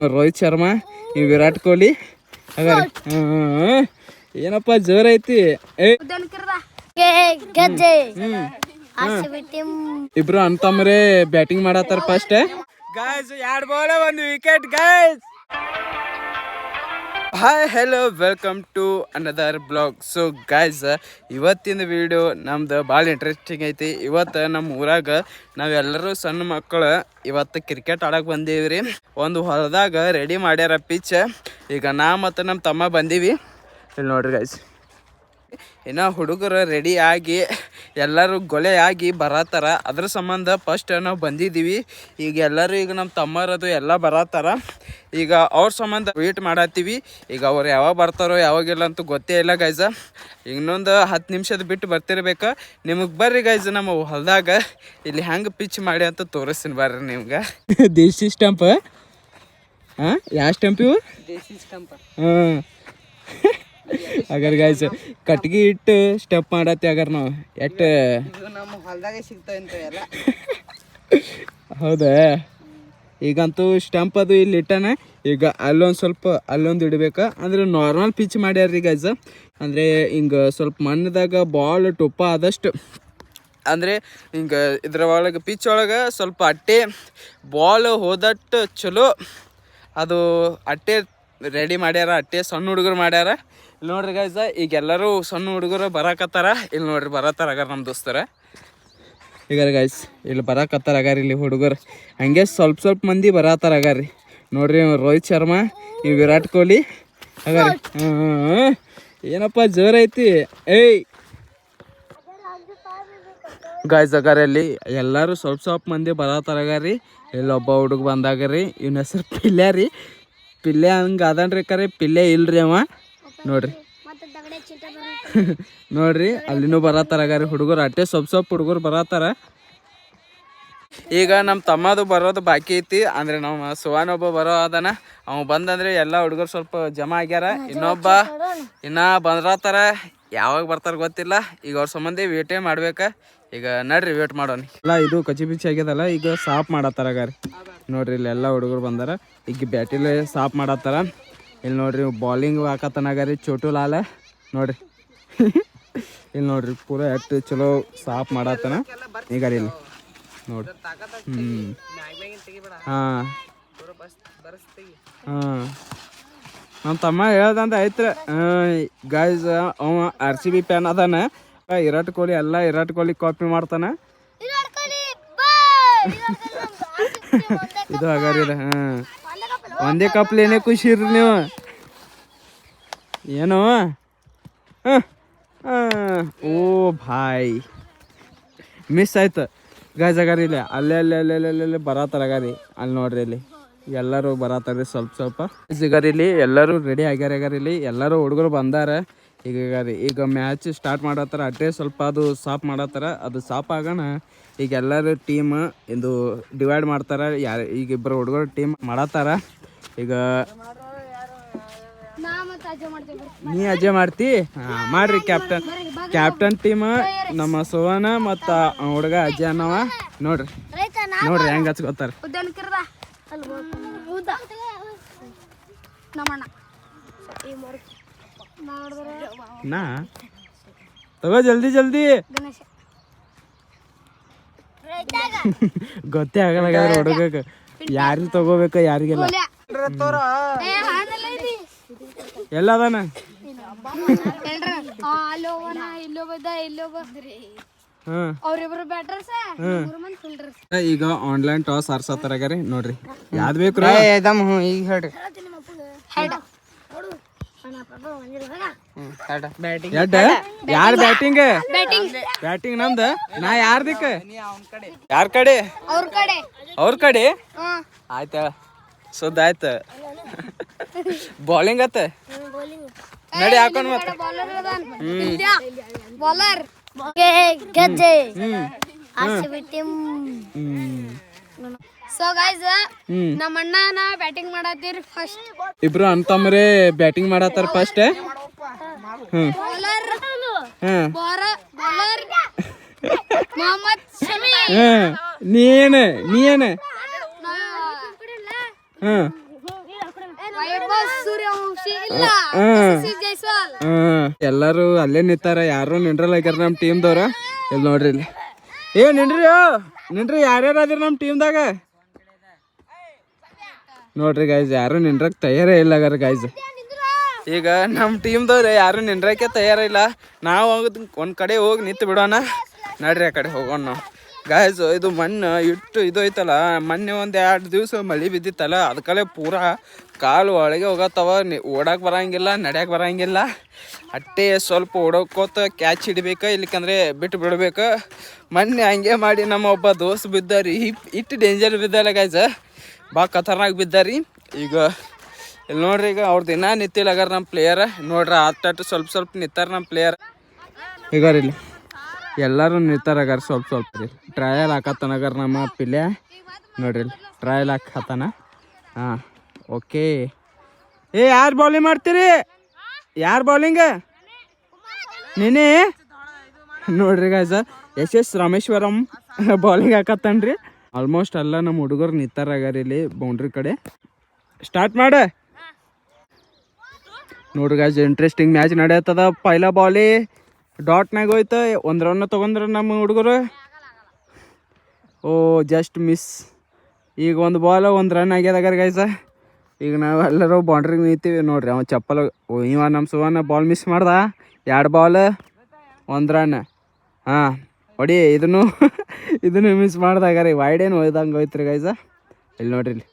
ರೋಹಿತ್ ಶರ್ಮಾ, ಈ ವಿರಾಟ್ ಕೊಹ್ಲಿ ಏನಪ್ಪ ಜೋರ್ ಐತಿ. ಇಬ್ರು ಅಂತಮ್ರೆ ಬ್ಯಾಟಿಂಗ್ ಮಾಡತ್ತಾರ. First guys 2 ball 1 wicket guys. Hi hello welcome to another blog. So guys, ಇವತ್ತಿನ ವಿಡಿಯೋ ನಮ್ದು ಭಾಳ ಇಂಟ್ರೆಸ್ಟಿಂಗ್ ಐತಿ. ಇವತ್ತು ನಮ್ಮ ಊರಾಗ ನಾವೆಲ್ಲರೂ ಸಣ್ಣ ಮಕ್ಕಳು ಇವತ್ತು ಕ್ರಿಕೆಟ್ ಆಡಕ್ಕೆ ಬಂದೀವಿ ರೀ. ಒಂದು ಹೊಲದಾಗ ರೆಡಿ ಮಾಡ್ಯಾರ ಪಿಚ್. ಈಗ ನಾ ಮತ್ತು ನಮ್ಮ ತಮ್ಮ ಬಂದೀವಿ. ಇಲ್ಲಿ ನೋಡ್ರಿ ಗಾಯ್ಸ್, ಇನ್ನು ಹುಡುಗರು ರೆಡಿ ಆಗಿ ಎಲ್ಲರೂ ಗೊಲೆ ಆಗಿ ಬರತ್ತಾರ. ಅದ್ರ ಸಂಬಂಧ ಫಸ್ಟ್ ನಾವು ಬಂದಿದ್ದೀವಿ. ಈಗ ಎಲ್ಲರೂ ಈಗ ನಮ್ಮ ತಮ್ಮರದು ಎಲ್ಲ ಬರತ್ತಾರ. ಈಗ ಅವ್ರ ಸಂಬಂಧ ವೇಟ್ ಮಾಡತ್ತೀವಿ. ಈಗ ಅವ್ರು ಯಾವಾಗ ಬರ್ತಾರೋ ಯಾವಾಗಿಲ್ಲ ಅಂತೂ ಗೊತ್ತೇ ಇಲ್ಲ ಗೈಸ. ಇನ್ನೊಂದು 10 ನಿಮಿಷದ ಬಿಟ್ಟು ಬರ್ತಿರ್ಬೇಕು. ನಿಮಗೆ ಬರ್ರಿ ಗೈಸ್, ನಮ್ಮ ಹೊಲದಾಗ ಇಲ್ಲಿ ಹೆಂಗೆ ಪಿಚ್ ಮಾಡಿ ಅಂತ ತೋರಿಸ್ತೀನಿ ಬರ್ರಿ ನಿಮ್ಗೆ. ದೇಶಿ ಸ್ಟಂಪ್. ಹಾಂ, ಯಾವ ಸ್ಟಂಪ್ ಇವು? ದೇಶಿ ಸ್ಟಂಪ್. ಹಾಂ, ಅಗರ್ ಗಾಯ್ಸ್ ಕಟ್ಗಿ ಇಟ್ಟು ಸ್ಟೆಪ್ ಮಾಡತ್ತಿ. ಅಗರ್ ನಾವು ಎಟ್ಟು ನಮ್ಮ ಹೊಲದಾಗ ಸಿಗ್ತಾವ. ಹೌದಾ, ಈಗಂತೂ ಸ್ಟಂಪ್ ಅದು ಇಲ್ಲಿ ಇಟ್ಟನ. ಈಗ ಅಲ್ಲೊಂದು ಸ್ವಲ್ಪ ಅಲ್ಲೊಂದು ಇಡಬೇಕು. ಅಂದರೆ ನಾರ್ಮಲ್ ಪಿಚ್ ಮಾಡ್ಯಾರ್ರಿ ಗೈಸ್. ಅಂದರೆ ಹಿಂಗೆ ಸ್ವಲ್ಪ ಮಣ್ಣದಾಗ ಬಾಲ್ ಟುಪ್ಪ ಆದಷ್ಟು, ಅಂದರೆ ಹಿಂಗೆ ಇದ್ರ ಒಳಗೆ ಪಿಚ್ ಒಳಗೆ ಸ್ವಲ್ಪ ಅಟ್ಟೆ ಬಾಲ್ ಹೋದಟ್ಟು ಚಲೋ ಅದು ಅಟ್ಟೆ ರೆಡಿ ಮಾಡ್ಯಾರ. ಅಟ್ಟೆ ಸಣ್ಣ ಹುಡುಗರು ಮಾಡ್ಯಾರ. ಇಲ್ಲಿ ನೋಡ್ರಿ ಗೈಸ್, ಈಗ ಎಲ್ಲರೂ ಸಣ್ಣ ಹುಡುಗರು ಬರಾಕತ್ತಾರ. ಇಲ್ಲಿ ನೋಡ್ರಿ ಬರತ್ತಾರ ಅಗಾರ ನಮ್ಮ ದೋಸ್ತರ. ಈಗ ಗೈಸ್ ಇಲ್ಲಿ ಬರಾಕತ್ತಾರ ಅಗಾರ ಇಲ್ಲಿ ಹುಡುಗರು. ಹಂಗೆ ಸ್ವಲ್ಪ ಮಂದಿ ಬರತ್ತಾರ ಅಗಾರಿ. ನೋಡ್ರಿ ರೋಹಿತ್ ಶರ್ಮಾ, ಈ ವಿರಾಟ್ ಕೊಹ್ಲಿ ಅಗಾರಿ. ಏನಪ್ಪ ಜೋರ್ ಐತಿ. ಏಯ್ ಗಾಯ್ಸ್, ಅಗಾರಲ್ಲಿ ಎಲ್ಲರೂ ಸ್ವಲ್ಪ ಮಂದಿ ಬರತ್ತಾರ ಅಗಾರಿ. ಇಲ್ಲೊಬ್ಬ ಹುಡುಗ ಬಂದಾಗರಿ. ಇವನ ಹೆಸರು ಪಿಲ್ಲೆ ರೀ. ಪಿಲ್ಲೆ ಹಂಗೆ ಅದನ್ರಿ ಕರೆ, ಪಿಲ್ಲೆ ಇಲ್ರಿ ಅವ. ನೋಡ್ರಿ ನೋಡ್ರಿ ಅಲ್ಲಿನೂ ಬರತ್ತಾರ ಅಗಾರಿ ಹುಡುಗರು. ಅಟ್ಟೆ ಸ್ವಲ್ಪ ಹುಡುಗರು ಬರತ್ತಾರ. ಈಗ ನಮ್ಮ ತಮ್ಮದು ಬರೋದು ಬಾಕಿ ಐತಿ. ಅಂದರೆ ನಮ್ಮ ಸುವಾನ್ ಒಬ್ಬ ಬರೋ ಅದನ. ಅವ ಬಂದಂದ್ರೆ ಎಲ್ಲ ಹುಡುಗರು ಸ್ವಲ್ಪ ಜಮಾ ಆಗ್ಯಾರ. ಇನ್ನೊಬ್ಬ ಇನ್ನ ಬರತ್ತಾರ. ಯಾವಾಗ ಬರ್ತಾರ ಗೊತ್ತಿಲ್ಲ. ಈಗ ಅವ್ರ ಸಂಬಂಧಿ ವೇಟೇ ಮಾಡ್ಬೇಕ. ಈಗ ನಡ್ರಿ ವೇಟ್ ಮಾಡೋಣ. ಎಲ್ಲ ಇದು ಕಚ್ಚಿ ಪಿಚ್ಚಿ ಆಗ್ಯದಲ್ಲ, ಈಗ ಸಾಫ್ ಮಾಡತ್ತಾರ ಅಗಾರಿ. ನೋಡ್ರಿ ಇಲ್ಲಿ ಎಲ್ಲ ಹುಡುಗರು ಬಂದಾರ. ಈಗ ಬ್ಯಾಟಿಲೆ ಸಾಫ್ ಮಾಡತ್ತಾರ. ಇಲ್ಲಿ ನೋಡ್ರಿ ಬಾಲಿಂಗ್ ಹಾಕತ್ತನಾಗಾರಿ ಚೋಟು ಲಾಲ. ನೋಡ್ರಿ ಇಲ್ಲಿ ನೋಡ್ರಿ ಪೂರ ಎಷ್ಟು ಚಲೋ ಸಾಫ್ ಮಾಡತ್ತನ ಈಗ ಇಲ್ಲಿ ನೋಡ್ರಿ. ಹಾಂ ನಮ್ಮ ತಮ್ಮ ಹೇಳ್ದಂತ ಐತ್ರ ಗಾಯ್ಸ್. ಅವ RCB ಫ್ಯಾನ್ ಅದಾನ. ವಿರಾಟ್ ಕೊಹ್ಲಿ ಎಲ್ಲ ವಿರಾಟ್ ಕೊಹ್ಲಿ ಕಾಪಿ ಮಾಡ್ತಾನ. ಇದು ಅಗಾರಿದ. ಹಾಂ, ಒಂದೇ ಕಪ್ಲೇನೆ ಖುಷಿ ಇರ್ರಿ ನೀವು. ಏನು ಓ ಭಾಯ್ ಮಿಸ್ ಆಯ್ತು ಗಾಯ್ಸ್ ಅಗಾರಿ. ಇಲ್ಲ ಅಲ್ಲೇ ಬರತ್ತಾರ ಅಗಾರಿ. ಅಲ್ಲಿ ನೋಡ್ರಿ ಇಲ್ಲಿ ಎಲ್ಲರೂ ಬರತ್ತಾರ್ರಿ ಸ್ವಲ್ಪ ಸಿಗಾರಿಲಿ. ಎಲ್ಲರೂ ರೆಡಿ ಆಗ್ಯಾರ ಅಗಾರಿಲಿ. ಎಲ್ಲರೂ ಹುಡುಗರು ಬಂದಾರ. ಈಗ ಮ್ಯಾಚ್ ಸ್ಟಾರ್ಟ್ ಮಾಡತ್ತಾರ. ಅಟ್ಟೆ ಸ್ವಲ್ಪ ಅದು ಸಾಫ್ ಮಾಡತ್ತಾರ. ಅದು ಸಾಫ್ ಆಗೋಣ ಈಗ ಎಲ್ಲರೂ ಟೀಮ್ ಇದು ಡಿವೈಡ್ ಮಾಡ್ತಾರ. ಈಗ ಇಬ್ಬರು ಹುಡುಗರು ಟೀಮ್ ಮಾಡತ್ತಾರ. ಈಗ ನೀ ಅಜ್ಜೆ ಮಾಡ್ತಿ. ಹಾಂ ಮಾಡ್ರಿ. ಕ್ಯಾಪ್ಟನ್ ಟೀಮ್ ನಮ್ಮ ಸುವನ ಮತ್ತು ಹುಡುಗ ಅಜ್ಜೆ ಅನ್ನವ. ನೋಡ್ರಿ ಹೆಂಗೆ ಹಚ್ಕೋತಾರ. ನಾ ತಗೋ ಜಲ್ದಿ ಗೊತ್ತೇ ಆಗಲ್ಲ ಹುಡುಗಕ್ಕೆ ಯಾರಿಗೆ ತಗೋಬೇಕ ಯಾರಿಗೆಲ್ಲ. ಎಲ್ಲ ಅದಾನ. ಈಗ ಆನ್ಲೈನ್ ಟಾಸ್ ಆರ್ಸತ್ತಾರ ನೋಡ್ರಿ. ಯಾವ್ದು ಬೇಕು ಈಗ ಹೇಳ್ರಿ. ಯಾರು ಬ್ಯಾಟಿಂಗ್ ನಮ್ದ. ನಾ ಯಾರ್ದಿಕ್ಕ ಯಾರ ಕಡೆ ಅವ್ರ ಕಡೆ ಆಯ್ತ. ಸುದ್ದ ಆಯ್ತ. ಬಾಲಿಂಗ್ ಆತ ನಡಿ ಹಾಕೊಂಡ್ ಮತ್ತ. ಸೊ ಗೈಸ್, ನಮ್ಮ ಅಣ್ಣ ಬ್ಯಾಟಿಂಗ್ ಮಾಡತ್ತೀರಿ. ಫಸ್ಟ್ ಇಬ್ರು ಅಂತಮ್ರೆ ಬ್ಯಾಟಿಂಗ್ ಮಾಡತ್ತಾರ. ಫಸ್ಟ್ ಮೊಹಮ್ಮದ್ ಶಮಿ. ನೀ ಏನ ವೈಭವ್ ಸೂರ್ಯವಂಶಿ ಇಲ್ಲ ಜೈಸ್ವಾಲ್. ಎಲ್ಲಾರು ಅಲ್ಲೇ ನಿಂತಾರ, ಯಾರು ನಿಂಡ್ರಲ್ಲ ಆಗ್ಯಾರ ನಮ್ಮ ಟೀಮ್ದವ್ರ. ಇಲ್ಲಿ ನೋಡ್ರಿ ಇಲ್ಲಿ ನಿಂಡ್ರಿ ಯಾರ್ಯಾರು ಅದಿರ ನಮ್ಮ ಟೀಮ್ದಾಗ ನೋಡ್ರಿ ಗೈಸ್. ಯಾರು ನಿಂಡ್ರಕ್ ತಯಾರೇ ಇಲ್ಲ ಆಗ್ಯಾರ ಗೈಸ್. ಈಗ ನಮ್ಮ ಟೀಮ್ದವ್ರು ಯಾರು ನಿಂಡ್ರಕ್ಕೆ ತಯಾರಿಲ್ಲ. ನಾವು ಒಂದು ಕಡೆ ಹೋಗಿ ನಿಂತು ಬಿಡೋಣ. ನಡ್ರಿ ಆ ಕಡೆ ಹೋಗೋಣ ನಾವು ಗಾಯ್ಸ್. ಇದು ಮಣ್ಣು ಇಟ್ಟು ಇದು ಐತಲ್ಲ, ಮೊನ್ನೆ ಒಂದು 2 ದಿವಸ ಮಳೆ ಬಿದ್ದಿತ್ತಲ್ಲ, ಅದಕ್ಕಲ್ಲೇ ಪೂರಾ ಕಾಲು ಒಳಗೆ ಹೋಗತ್ತವ. ಓಡಕ್ಕೆ ಬರಂಗಿಲ್ಲ, ನಡ್ಯಕ್ಕೆ ಬರಂಗಿಲ್ಲ. ಅಟ್ಟೆ ಸ್ವಲ್ಪ ಓಡೋಕೋತ ಕ್ಯಾಚ್ ಹಿಡಿಬೇಕು, ಇಲ್ಲಿಕಂದ್ರೆ ಬಿಟ್ಟು ಬಿಡ್ಬೇಕು. ಮೊನ್ನೆ ಹಂಗೆ ಮಾಡಿ ನಮ್ಮ ಒಬ್ಬ ದೋಸ್ತ್ ಬಿದ್ದಾರಿ. ಇಟ್ಟು ಡೇಂಜರ್ ಬಿದ್ದಲ್ಲ ಗಾಯ್ಸ್, ಭಾಳ ಖತರ್ನಾಕ್ ಬಿದ್ದಾರಿ. ಈಗ ಇಲ್ಲಿ ನೋಡ್ರಿ, ಈಗ ಅವ್ರದ್ದು ಇನ್ನೂ ನಿಂತಿಲ್ಲ ಆಗಾರ ನಮ್ಮ ಪ್ಲೇಯರ್. ನೋಡ್ರಿ ಆಟ ಸ್ವಲ್ಪ ನಿಂತಾರ ನಮ್ಮ ಪ್ಲೇಯರ್. ಈಗ ಇಲ್ಲಿ ಎಲ್ಲರೂ ನಿಂತಾರಾಗಾರ ಸ್ವಲ್ಪ ರೀ. ಟ್ರಯಲ್ ಹಾಕತ್ತನಗಾರ ನಮ್ಮ ಪಿಲ್ಯ. ನೋಡ್ರಿ ಇಲ್ಲಿ ಟ್ರಯಲ್ ಹಾಕತ್ತಾನ. ಹಾಂ ಓಕೆ. ಯಾರು ಬೌಲಿಂಗ್ ಮಾಡ್ತೀರಿ? ಯಾರು ಬೌಲಿಂಗ್? ನೀನೇ ನೋಡ್ರಿ ಗಾಯ್ಸ, ಎಸ್ ರಾಮೇಶ್ವರಂ ಬೌಲಿಂಗ್ ಹಾಕತ್ತಾನ್ರಿ. ಆಲ್ಮೋಸ್ಟ್ ಎಲ್ಲ ನಮ್ಮ ಹುಡುಗರು ನಿಂತಾರಾಗಾರ ಇಲ್ಲಿ ಬೌಂಡ್ರಿ ಕಡೆ. ಸ್ಟಾರ್ಟ್ ಮಾಡ ನೋಡ್ರಿ ಗಾಯ್ಸ್, ಇಂಟ್ರೆಸ್ಟಿಂಗ್ ಮ್ಯಾಚ್ ನಡೆಯತ್ತದ. ಪೈಲ ಬಾಲಿ ಡಾಟ್ನಾಗ ಹೋಯ್ತು, 1 ರನ್ ತೊಗೊಂಡ್ರ ನಮ್ಮ ಹುಡುಗರು. ಓ ಜಸ್ಟ್ ಮಿಸ್. ಈಗ 1 ಬಾಲ್ 1 ರನ್ ಆಗ್ಯದಾಗಾರ ಗೈಸ. ಈಗ ನಾವು ಎಲ್ಲರೂ ಬೌಂಡ್ರಿಗೆ ನಿಂತೀವಿ ನೋಡ್ರಿ. ಅವ ಚಪ್ಪಲ್ ಇವ ನಮ್ಮ ಸುವರ್ಣ ಬಾಲ್ ಮಿಸ್ ಮಾಡ್ದ. 2 ಬಾಲ್ 1 ರನ್. ಹಾಂ ಹೊಡಿ. ಇದನ್ನು ಮಿಸ್ ಮಾಡ್ದಾಗಾರಿ. ವೈಡೇನು ಹೋಯ್ದಂಗೆ ಹೋಯ್ತ್ರಿ ಗೈಸ. ಇಲ್ಲಿ ನೋಡ್ರಿ, ಇಲ್ಲಿ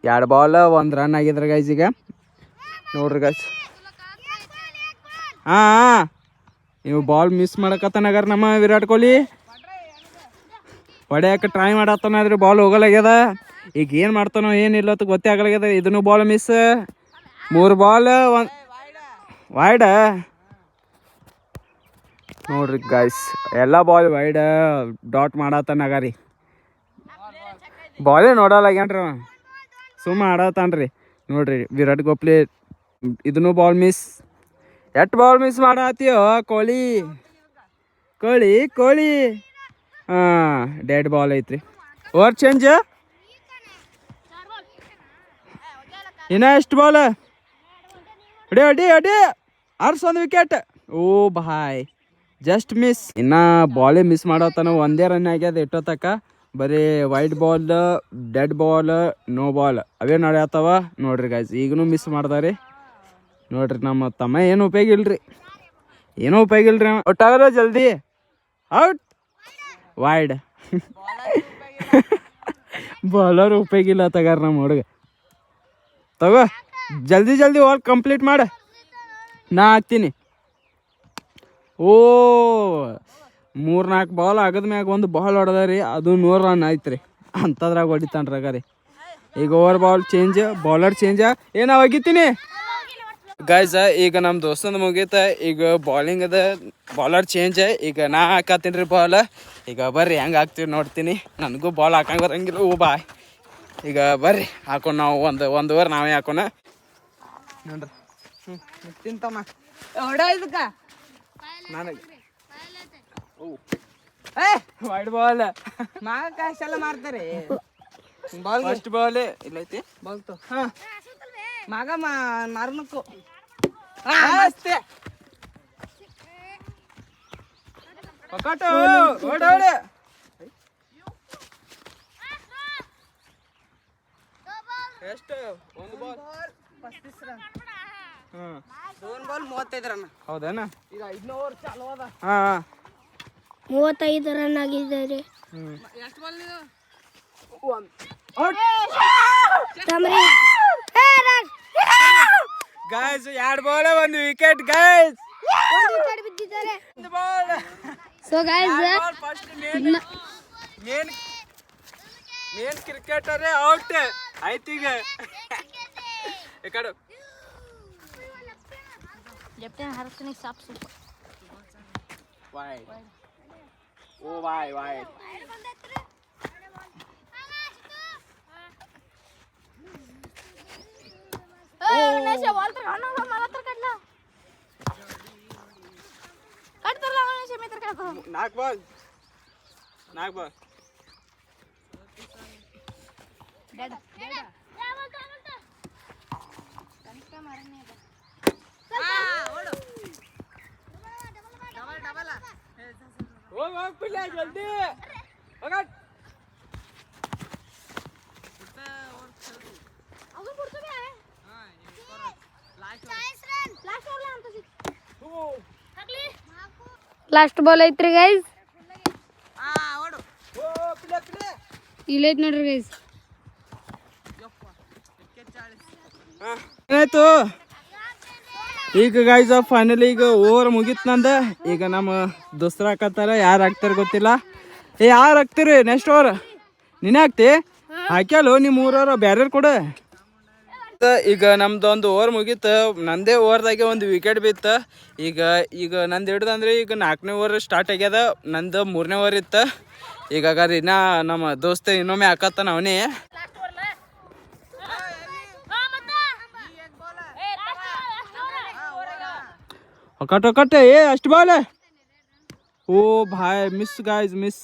2 ಬಾಲ್ 1 ರನ್ ಆಗಿದ್ರೆ ಗೈಸ್. ಈಗ ನೋಡ್ರಿ ಗೈಸ್, ಹಾಂ ಇವು ಬಾಲ್ ಮಿಸ್ ಮಾಡಕತ್ತನಾಗಾರ ನಮ್ಮ ವಿರಾಟ್ ಕೊಹ್ಲಿ. ಹೊಡ್ಯಾಕೆ ಟ್ರೈ ಮಾಡತ್ತನಾದ್ರಿ, ಬಾಲ್ ಹೋಗಲಾಗ್ಯದ. ಈಗ ಏನು ಮಾಡ್ತಾನೋ ಏನಿಲ್ಲ ಅಂತ ಗೊತ್ತೇ ಆಗಲಾಗ್ಯದ. ಇದನ್ನು ಬಾಲ್ ಮಿಸ್. 3 ಬಾಲ್ 1 ವೈಡ. ನೋಡ್ರಿ ಗಾಯ್ಸ್, ಎಲ್ಲ ಬಾಲ್ ವೈಡ ಡಾಟ್ ಮಾಡತ್ತನಾಗಾರಿ. ಬಾಲೇ ನೋಡಲ್ಲಾಗ್ಯಾನ್ರಿ, ಸುಮ್ಮ ಆಡತ್ತಾನ್ರಿ. ನೋಡ್ರಿ ವಿರಾಟ್ ಕೊಹ್ಲಿ ಇದನ್ನು ಬಾಲ್ ಮಿಸ್. 8 ಬಾಲ್ ಮಿಸ್ ಮಾಡತ್ತೀಯೋ ಕೋಳಿ. ಹಾಂ ಡೆಡ್ ಬಾಲ್ ಐತ್ರಿ. Over change. ಇನ್ನ ಎಷ್ಟು ಬಾಲ್? ಅಡಿ ಅರ್ಸೊಂದು wicket. Oh boy just miss. ಇನ್ನ ಬಾಲೇ ಮಿಸ್ ಮಾಡತ್ತಾನ. 1 ರನ್ ಆಗ್ಯದ ಇಟ್ಟೋತಕ್ಕ. ಬರೀ wide ball, dead ball, no ball ಅವೇ ನಡೆಯತ್ತವ. ನೋಡ್ರಿ ಗಾಯ್ಸ್, ಈಗನೂ ಮಿಸ್ ಮಾಡ್ದಾರಿ. ನೋಡ್ರಿ ನಮ್ಮ ತಮ್ಮ ಏನು ಉಪಯೋಗ ಇಲ್ರಿ, ಒಟ್ಟಾಗಲ್ಲ ಜಲ್ದಿ ಔಟ್. ವೈಡ್ ಬಾಲರ್ ಉಪಯೋಗ ಇಲ್ಲ ತಗಾರ ನಮ್ಮ ಹುಡುಗ. ತಗೋ ಜಲ್ದಿ ಓವರ್ ಕಂಪ್ಲೀಟ್ ಮಾಡ, ನಾ ಹಾಕ್ತೀನಿ. ಓ 3-4 ಬಾಲ್ ಆಗದ ಮ್ಯಾಗ 1 ಬಾಲ್ ಹೊಡೆದ ರೀ. ಅದು 100 ರನ್ ಆಯ್ತು ರೀ. ಅಂಥದ್ರಾಗ ಹೊಡಿತಾನ್ರಿ ರೀ. ಈಗ over ball change, bowler change. ಏನೋ ಒಗಿತೀನಿ ಗೈಸ್. ಈಗ ನಮ್ಮ ದೋಸ್ತಂದು ಮುಗೀತ. ಈಗ ಬಾಲಿಂಗ್ ಅದ, ಬೌಲರ್ ಚೇಂಜ್. ಈಗ ನಾ ಹಾಕತ್ತೀನಿ ರೀ ಬಾಲ್. ಈಗ ಬರ್ರಿ ಹೆಂಗೆ ಹಾಕ್ತೀವಿ ನೋಡ್ತೀನಿ. ನನಗೂ ಬಾಲ್ ಹಾಕಂಗೆ ಬರಂಗಿಲ್ಲ. ಓ ಬಾಯ್. ಈಗ ಬರ್ರಿ ಹಾಕೋಣ ನಾವು. ಒಂದು ಓವರ್ ನಾವೇ ಹಾಕೋಣ ನೋಡ್ರಿ. ತಿಂತಮ್ಮ ಹೊಡ ಇದಕ್ಕ ನನಗೆ. ವೈಡ್ ಬಾಲ್ ಮಾಗ ಕಾಶೆಲ್ಲ ಮಾಡ್ತಾರೆ. ಬಾಲ್ ಫಸ್ಟ್ ಬಾಲ್ ಇಲ್ಲೈತಿ. ಬಾಲ್ ತೋ. ಹಾಂ ಮಾಗ ಮಾರ್ನಕ್ಕು ಅಷ್ಟೇ. ಒಕ್ಕಟ್ಟು ಓಡೋಡೆ. ಎಷ್ಟು? 1 ಬಾಲ್ 35 ರನ್. 2 ball 35 run. ಹೌದೇನ? ಈಗ 5ನೇ ಓವರ್ ಚಾಲು ಅದ. ಹಾಂ 35 ರನ್ ಆಗಿದ್ದಾರೆ. ಎಷ್ಟು ball? 1 guys 2 ball 1 wicket guys. ಬಿದ್ದಿದ್ದಾರೆ. Ball. So guys main cricketer out ಆಯ್ತು. ಈಗ ಈ ಕಡೆ ಲೆಫ್ಟ್ ಹರ್ಸ್ನಿ ಸಾಪ್ ಸೂಪರ್. ವೈಡ್. Oh wide. ನಾಲ್ಕು ಬಾಲ್ ಜಲ್ದಿ ಲಾಸ್ಟ್ ಬಾಲ್ ಐತ್ರಿ ಗೈಸ್ ಇಲ್ಲೈತ್ ನೋಡ್ರಿ ಗೈಸ್ ಏನಾಯ್ತು ಈಗ ಗಾಯ್ಸ್ ಫೈನಲಿ ಈಗ ಓವರ್ ಮುಗೀತು ನಂದ ಈಗ ನಮ್ಮ ದೋಸ್ತರ ಹಾಕತ್ತಾರ ಯಾರು ಹಾಕ್ತಾರ ಗೊತ್ತಿಲ್ಲ ಯಾರು ಹಾಕ್ತೀರಿ ನೆಕ್ಸ್ಟ್ ಓವರ್ ನೀನೇ ಹಾಕ್ತಿ ಹಾಕ್ಯಲ್ಲ ನಿಮ್ಮ ಊರವ್ರು ಬ್ಯಾರ್ಯಾರು ಕೊಡ ಈಗ ನಮ್ದು ಒಂದು ಓವರ್ ಮುಗೀತು ನಂದೇ ಓವರ್ದಾಗೆ ಒಂದು ವಿಕೆಟ್ ಬಿತ್ತು ಈಗ ನಂದು ಹಿಡ್ದಂದ್ರೆ ಈಗ 4ನೇ ಓವರ್ ಸ್ಟಾರ್ಟ್ ಆಗ್ಯದ ನಂದು 3ನೇ ಓವರ್ ಇತ್ತು ಈಗ ಹಾಗಾದ್ರೆ ಇನ್ನ ನಮ್ಮ ದೋಸ್ತ ಇನ್ನೊಮ್ಮೆ ಹಾಕತ್ತಾನ ಅವನೇ ಕಟ್ ಏ ಅಷ್ಟು ಬಾಲ್ ಓ ಭಾಯ್ ಮಿಸ್ ಗಾಯ್ಸ್ ಮಿಸ್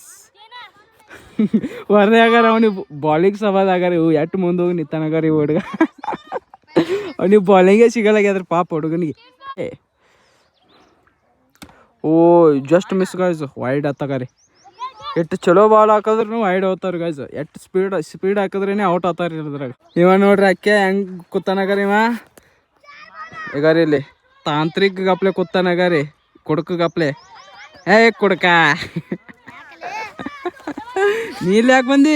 ಹೊರದೆ ಆಗಾರ ಅವನಿಗೆ ಬಾಲಿಂಗ್ ಸವಾದ ಆಗಾರ ಇವು ಎಟ್ಟು ಮುಂದೆ ಹೋಗಿ ನಿಂತಾನಾಗಾರ ಇವು ಹುಡುಗ ಅವನಿಗೆ ಬಾಲಿಂಗೇ ಸಿಗಲಾಗ್ಯದ್ರ ಪಾಪ ಹುಡುಗನಿಗೆ ಓ ಜಸ್ಟ್ ಮಿಸ್ ಗಾಯ್ಸ್ ವೈಡ್ ಹತ್ತಾಗಾರಿ ಎಷ್ಟು ಚಲೋ ಬಾಲ್ ಹಾಕಿದ್ರು ವೈಡ್ ಹೋಗ್ತಾರ ಗಾಯ್ಸ್ ಎಷ್ಟು ಸ್ಪೀಡ್ ಹಾಕಿದ್ರೇನೆ ಔಟ್ ಆಗ್ತಾರ ಇದ್ರಾಗ ಇವ ನೋಡ್ರಿ ಅಕ್ಕೆ ಹೆಂಗ್ ಕೂತಾನಾಗಾರ ಇವ ಈಗಾರಿ ಇಲ್ಲಿ ತಾಂತ್ರಿಕ ಗಪ್ಲೆ ಕೂತಾನಾಗಾರಿ ಕುಡ್ಕ ಗಪ್ಲೆ ಕುಡ್ಕ ನೀಲ್ ಯಾಕೆ ಬಂದಿ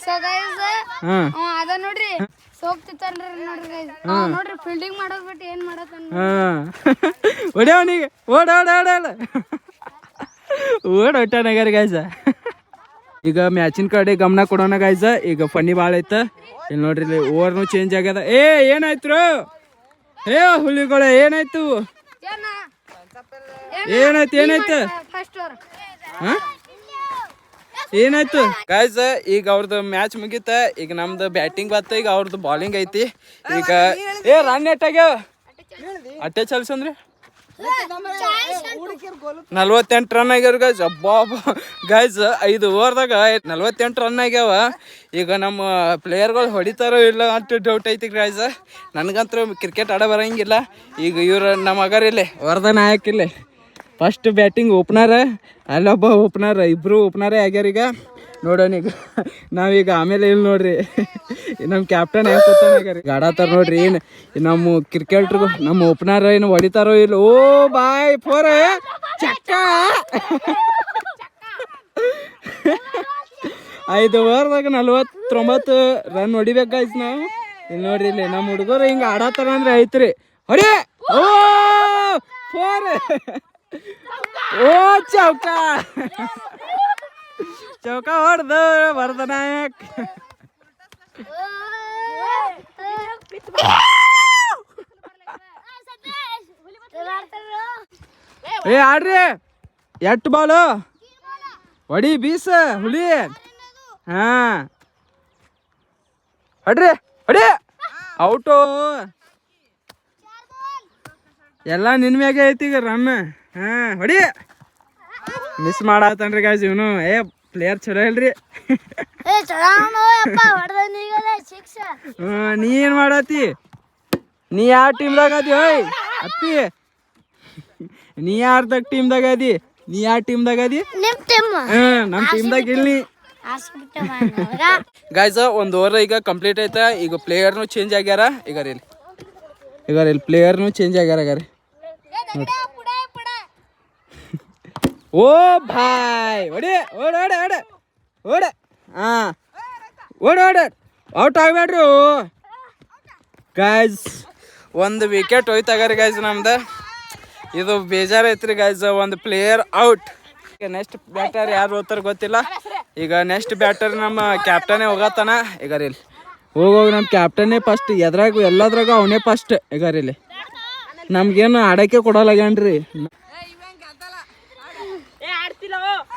ಸೊ ಗೈಸ್ ಅದ ನೋಡ್ರಿ ಸೋಗ್ತಿತ್ತಲ್ರಿ ನೋಡ್ರಿ ಗೈಸ್ ನೋಡ್ರಿ ಫೀಲ್ಡಿಂಗ್ ಮಾಡೋದ್ ಬಿಟ್ಟು ಏನ್ ಮಾಡತ್ತ ಹೊಡಿ ಅವನಿಗೆ ಹೊಟ್ಟಾನಾಗಾರ ಗಾಯ್ಸ ಈಗ ಮ್ಯಾಚಿನ ಕಡೆ ಗಮನ ಕೊಡೋಣ ಗಾಯ್ಸ ಈಗ ಫನ್ನಿ ಭಾಳ ಐತ ಇಲ್ಲಿ ನೋಡ್ರಿ ಇಲ್ಲಿ ಓವರ್ನು ಚೇಂಜ್ ಆಗ್ಯದ ಏನಾಯ್ತು ಹುಲಿಗಳ ಏನಾಯ್ತು ಏನಾಯ್ತು ಫಸ್ಟ್ ಓವರ್ ಏನಾಯ್ತು ಗಾಯ್ಸ್ ಈಗ ಅವ್ರದ್ದು ಮ್ಯಾಚ್ ಮುಗೀತ ಈಗ ನಮ್ದು ಬ್ಯಾಟಿಂಗ್ ಬತ್ತ ಈಗ ಅವ್ರದ್ದು ಬಾಲಿಂಗ್ ಐತಿ ಈಗ ರನ್ ಎಟ್ಟಾಗ್ಯಾವ ಅಟ್ಟೆ ಚಲ್ಸಂದ್ರಿ 48 ರನ್ ಆಗ್ಯಾವ ಗೈಸ್ ಅಬ್ಬಾ ಗೈಸ್ 5 ಓವರ್ದಾಗ 48 ರನ್ ಆಗ್ಯಾವ ಈಗ ನಮ್ಮ ಪ್ಲೇಯರ್ಗಳು ಹೊಡಿತಾರೋ ಇಲ್ಲ ಅಂತ ಡೌಟ್ ಐತಿ ಗೈಸ್ ನನಗಂತೂ ಕ್ರಿಕೆಟ್ ಆಡ ಬರಂಗಿಲ್ಲ ಈಗ ಇವ್ರು ನಮ್ಮ ಮಗರ್ ಇಲ್ಲಿ ವರದ ನಾಯಕ್ ಇಲ್ಲಿ ಫಸ್ಟ್ ಬ್ಯಾಟಿಂಗ್ ಓಪನರ್ ಅಲ್ಲೊಬ್ಬ ಓಪನರ್ ಇಬ್ರು ಓಪನರೇ ಆಗ್ಯಾರ ಈಗ ನೋಡೋಣ ಈಗ ನಾವೀಗ ಆಮೇಲೆ ಇಲ್ಲಿ ನೋಡ್ರಿ ನಮ್ಮ ಕ್ಯಾಪ್ಟನ್ ಹೆಂಗೆ ಕೂತಾನ ಆಗ್ಯಾರ ಆಡತ್ತಾರ ನೋಡ್ರಿ ಏನು ನಮ್ಮ ಕ್ರಿಕೆಟ್ರಿಗೂ ನಮ್ಮ ಓಪನರ್ ಏನು ಹೊಡಿತಾರೋ ಇಲ್ಲ ಓ ಬಾಯ್ ಫೋರ್ ಚಕ್ಕ 5 ಓವರ್ದಾಗ 49 ರನ್ ಹೊಡಿಬೇಕು ಗಾಯ್ಸ್ ನಾವು ಇಲ್ಲಿ ನೋಡ್ರಿ ಇಲ್ಲಿ ನಮ್ಮ ಹುಡುಗರು ಹಿಂಗೆ ಆಡತ್ತಾರ ಅಂದ್ರೆ ಐತ್ರಿ ಹೊಡಿ ಓ ಫೋರ್ ಓ ಚೌಕ ಹೊಡ್ದು ವರದ ನಾಯಕ್ ಆಡ್ರಿ ಎಟ್ಟು ಬಾಲು ಹೊಡಿ ಬೀಸ ಹುಲಿ ಹಾ ಹೊಡ್ರಿ ಹೊಡಿ ಔಟು ಎಲ್ಲ ನಿನ್ ಮ್ಯಾಗೆ ಐತಿ ಈಗ ರನ್ ಹೊಡಿ ಮಿಸ್ ಮಾಡತ್ತನ್ರಿ ಗಾಯ್ಸ್ ಇವನು ಪ್ಲೇಯರ್ ಚಲೋ ಇಲ್ರಿ ನೀ ಏನ್ ಮಾಡತ್ತಿ ನೀ ಯಾವ ಟೀಮ್ದಾಗ ಅದಿ ಓಯ್ ಅಪ್ಪಿ ನೀ ಯಾರ್ದಾಗ ಟೀಮ್ದಾಗ ಅದಿ ನೀ ಯಾವ ಟೀಮ್ದಾಗ ಅದಿ ನಮ್ ಟೀಮ್ದಾಗ ಇಲ್ಲಿ ಗಾಯ್ಸ್ ಒಂದು ಓವರ್ ಈಗ ಕಂಪ್ಲೀಟ್ ಐತ ಈಗ ಪ್ಲೇಯರ್ನು ಚೇಂಜ್ ಆಗ್ಯಾರ ಈಗ ಇಲ್ಲಿ ಪ್ಲೇಯರ್ನು ಚೇಂಜ್ ಆಗ್ಯಾರ ಓ ಭಾಯ್ ಹೊಡಿ ಓಡ ಹಾ ಓಡ ಔಟ್ ಆಗ್ಬೇಡ್ರಿ ಗಾಯ್ಸ್ ಒಂದು ವಿಕೆಟ್ ಹೋಯ್ತಾಗಾರಿ ಗಾಯ್ಸ್ ನಮ್ದು ಇದು ಬೇಜಾರು ಐತ್ರಿ ಗಾಯ್ಸ್ ಒಂದು ಪ್ಲೇಯರ್ ಔಟ್ ಈಗ ನೆಕ್ಸ್ಟ್ ಬ್ಯಾಟರ್ ಯಾರು ಹೋಗ್ತಾರ ಗೊತ್ತಿಲ್ಲ ಈಗ ನೆಕ್ಸ್ಟ್ ಬ್ಯಾಟರ್ ನಮ್ಮ ಕ್ಯಾಪ್ಟನೇ ಹೋಗತ್ತಾನ ಈಗ ಇಲ್ಲಿ ಹೋಗೋಗಿ ನಮ್ಮ ಕ್ಯಾಪ್ಟನ್ನೇ ಫಸ್ಟ್ ಎದ್ರಾಗ ಎಲ್ಲದ್ರಾಗ ಅವನೇ ಫಸ್ಟ್ ಈಗ ಇಲ್ಲಿ ನಮ್ಗೇನು ಆಡಕ್ಕೆ ಕೊಡೋಲ್ಲಾಗ್ಯಾನ್ರಿ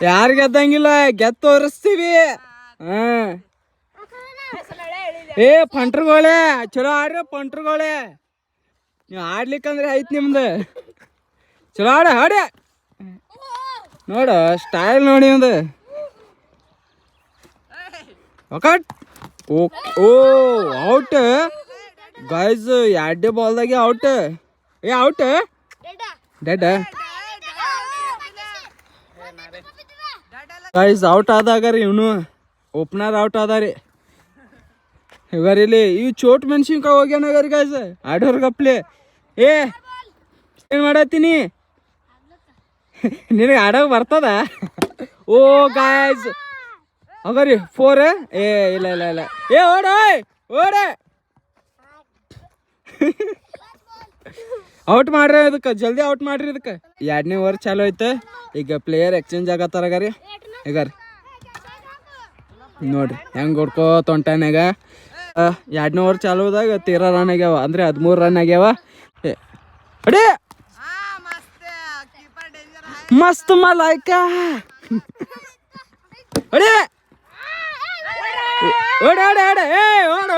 ಯಾರು ಗೆದ್ದಂಗಿಲ್ಲ ಗೆದ್ದು ತೋರಿಸ್ತೀವಿ ಫಂಟ್ರುಗಳೇ ಚಲೋ ಆಡ್ರಿ ಫಂಟ್ರುಗಳೇ ನೀವು ಆಡ್ಲಿಕ್ಕಂದ್ರೆ ಐತ್ ನಿಮ್ದು ಚಲೋ ಆಡ ನೋಡ ಸ್ಟೈಲ್ ನೋಡಿ ಒಂದು ಓ ಔಟ್ ಗಾಯ್ಸ್ 2 ಬಾಲ್ದಾಗೆ out out dead guys out ಆದಾಗ್ರಿ ಇವನು ಓಪನರ್ ಔಟ್ ಆದಾರಿ ಇವಾಗ ಇಲ್ಲಿ ಇವು ಚೋಟ್ ಮೆಣಸಿನ್ಕಾಯಿ ಹೋಗ್ಯಾನಗರಿ ಗೈಸ್ ಆಡೋರ್ ಗಪ್ಲೆ ಏ ಏನು ಮಾಡತ್ತೀನಿ ನಿನಗೆ ಆಡೋಕೆ ಬರ್ತದ ಓ ಗಾಯ್ಸ್ ಹಂಗಾರಿ 4 ಏ ಇಲ್ಲ ಇಲ್ಲ ಇಲ್ಲ ಏ ಓಡ ಓಡ ಔಟ್ ಮಾಡ್ರಿ ಅದಕ್ಕೆ ಜಲ್ದಿ ಔಟ್ ಮಾಡ್ರಿ ಇದಕ್ಕೆ 2ನೇ ಓವರ್ ಚಾಲು ಐತೆ ಈಗ ಪ್ಲೇಯರ್ ಎಕ್ಸ್ಚೇಂಜ್ ಆಗತ್ತಾರಗಾರಿ ಈಗ ನೋಡ್ರಿ ಹೆಂಗೆ ಹೊಡ್ಕೋತ ಹೊಂಟಾನ್ಯಾಗ 2ನೇ ಓವರ್ ಚಾಲು ಹೋದಾಗ 13 ರನ್ ಆಗ್ಯಾವ ಅಂದ್ರೆ 13 ರನ್ ಆಗ್ಯಾವ ಅಡೇ ಮಸ್ತ್ ಮಲಾಯ್ಕ ಅಡೇ ಓಡ ಓಡ ಓಡ ಏ ಓಡ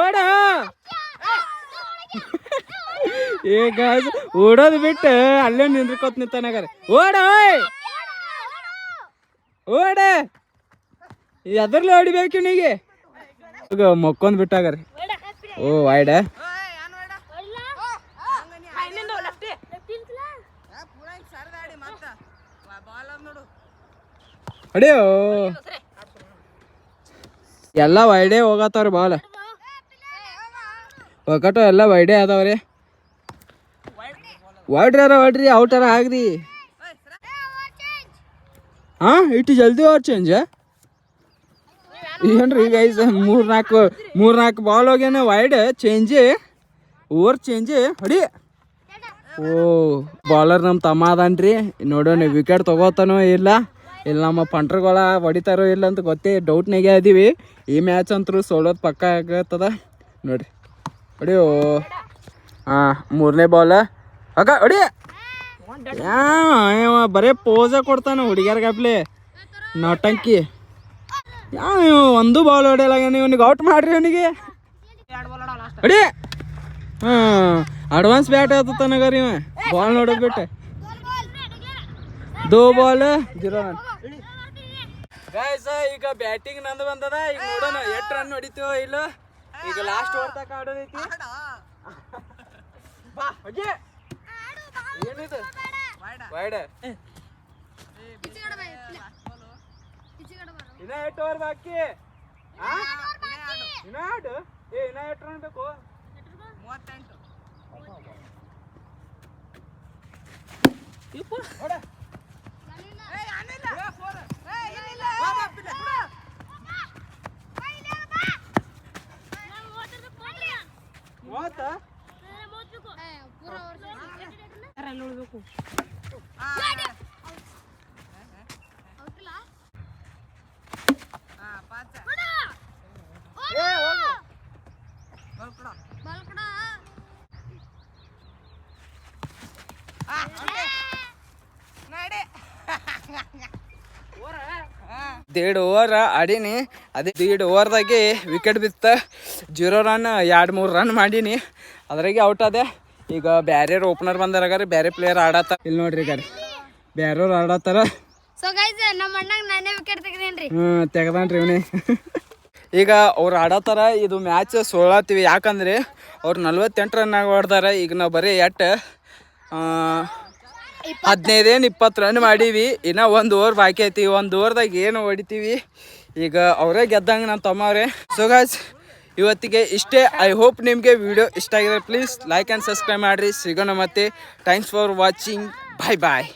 ಓಡ ಏ ಗಾಯ್ಸ್ ಓಡೋದು ಬಿಟ್ಟು ಅಲ್ಲೇ ನಿಂದ್ರಕೋತ ನಿಂತಾನಾಗಾರ ಓಡ ಓಡ ಎದ್ರಲ್ಲೇ ಹೊಡಿಬೇಕು ಇವನಿಗೆ ಈಗ ಮಕ್ಕೊಂದ್ ಬಿಟ್ಟಾಗಾರಿ ಓ ವೈಡ ಅಡಿಯೋ ಎಲ್ಲ ವೈಡೇ ಹೋಗತ್ತವ್ರಿ ಬಾಲ್ ಒಕ್ಕಟು ಎಲ್ಲ ವೈಡೇ ಅದಾವ್ರಿ ಹೊಡ್ರಿ ಔಟರ ಆಗ್ರಿ ಹಾ ಇಟ್ಟು ಜಲ್ದಿ ಓವರ್ ಚೇಂಜ್ ಏನ್ರಿ ಗೈಸ್ 3-4 ಬಾಲ್ ಹೋಗ್ಯಾನ ವೈಡ್ ಚೇಂಜ್ ಓವರ್ ಚೇಂಜ್ ಹೊಡಿ ಓ ಬಾಲರ್ ನಮ್ಮ ತಮ್ಮ ಅದನ್ರಿ ನೋಡೋಣ ವಿಕೆಟ್ ತಗೋತಾನೋ ಇಲ್ಲ ನಮ್ಮ ಪಂಟ್ರಗಳ ಹೊಡಿತಾರೋ ಇಲ್ಲ ಅಂತ ಗೊತ್ತೇ ಡೌಟ್ನಾಗೆ ಅದೀವಿ ಈ ಮ್ಯಾಚ್ ಅಂತೂ ಸೋಲೋದು ಪಕ್ಕ ಆಗತ್ತದ ನೋಡ್ರಿ ಹೊಡಿಯೋ ಹಾಂ 3ನೇ ಬಾಲ್ ಅಕ್ಕ ಹೊಡಿ ಯಾವ ಬರೇ ಪೋಸ ಕೊಡ್ತಾನ ಹುಡುಗಿಯರ್ಗಪ್ಲೆ ನಟಂಕಿ ಯಾವ ಒಂದು ಬಾಲ್ ಹೊಡಿಯಲಾಗ ಇವನಿಗೆ ಔಟ್ ಮಾಡ್ರಿ ಅವನಿಗೆ ಹೊಡಿ ಹಾಂ ಅಡ್ವಾನ್ಸ್ ಬ್ಯಾಟ್ ಆತನಗಾರಿ ಇವ ಬಾಲ್ ನೋಡೋದು ಬಿಟ್ಟೆ 2 ಬಾಲ್ 0 ರನ್ ಗೈಸ್ ಈಗ ಬ್ಯಾಟಿಂಗ್ ನಂದು ಬಂದದ ಈಗ ನೋಡೋಣ 8 ರನ್ ಹೊಡಿತೀವೋ ಇಲ್ಲ ಈಗ ಲಾಸ್ಟ್ ಓವರ್ ತನಕ ಆಡೋದೈತಿ ಏನಿದು ವೈಡ್ ಇನ್ನ 8 ಓವರ್ ಬಾಕಿ ಇನ್ನ ಆಡು ಇನ್ನ 8 ರನ್ ಬೇಕು 38 ಓವರ್ ಆಡೀನಿ ಅದೇ 1.5 ಓವರ್ದಾಗೆ ವಿಕೆಟ್ ಬಿತ್ತ 0 ರನ್ 2-3 ರನ್ ಮಾಡೀನಿ ಅದ್ರಾಗೆ ಔಟ್ ಅದೇ ಈಗ ಬ್ಯಾರೆ ಓಪನರ್ ಬಂದಾರ ಬ್ಯಾರೆ ಪ್ಲೇಯರ್ ಆಡತ್ತಾರ ಇಲ್ಲಿ ನೋಡ್ರಿ ಈಗ ಬ್ಯಾರೆಯವ್ರು ಆಡತ್ತಾರ ಸೊ ಗೈಸ್ ನಮ್ಮ ಅಣ್ಣಂಗೆ ನಾನೇ ವಿಕೆಟ್ ತೆಗೆದೇನ್ರಿ ತೆಗದಾನ್ರಿ ಇವನೇ ಈಗ ಅವ್ರು ಆಡತ್ತಾರ ಇದು ಮ್ಯಾಚ್ ಸೋಳತ್ತೀವಿ ಯಾಕಂದ್ರೆ ಅವ್ರು 48 ರನ್ ಆಗಿ ಹೊಡ್ದಾರ ಈಗ ನಾವು ಬರೀ 15-20 ರನ್ ಮಾಡೀವಿ ಇನ್ನ 1 ಓವರ್ ಬಾಕಿ ಐತಿ 1 ಓವರ್ದಾಗ ಏನು ಹೊಡಿತೀವಿ ಈಗ ಅವರೇ ಗೆದ್ದಂಗೆ ನನ್ನ ತಮ್ಮವ್ರೆ ಸೊ ಗಾಯ್ಸ್ ಇವತ್ತಿಗೆ ಇಷ್ಟೇ ಐ ಹೋಪ್ ನಿಮಗೆ ವಿಡಿಯೋ ಇಷ್ಟ ಆಗಿದೆ ಪ್ಲೀಸ್ ಲೈಕ್ ಆ್ಯಂಡ್ ಸಬ್ಸ್ಕ್ರೈಬ್ ಮಾಡಿರಿ ಸಿಗೋಣ ಮತ್ತೆ ಥ್ಯಾಂಕ್ಸ್ ಫಾರ್ ವಾಚಿಂಗ್ ಬಾಯ್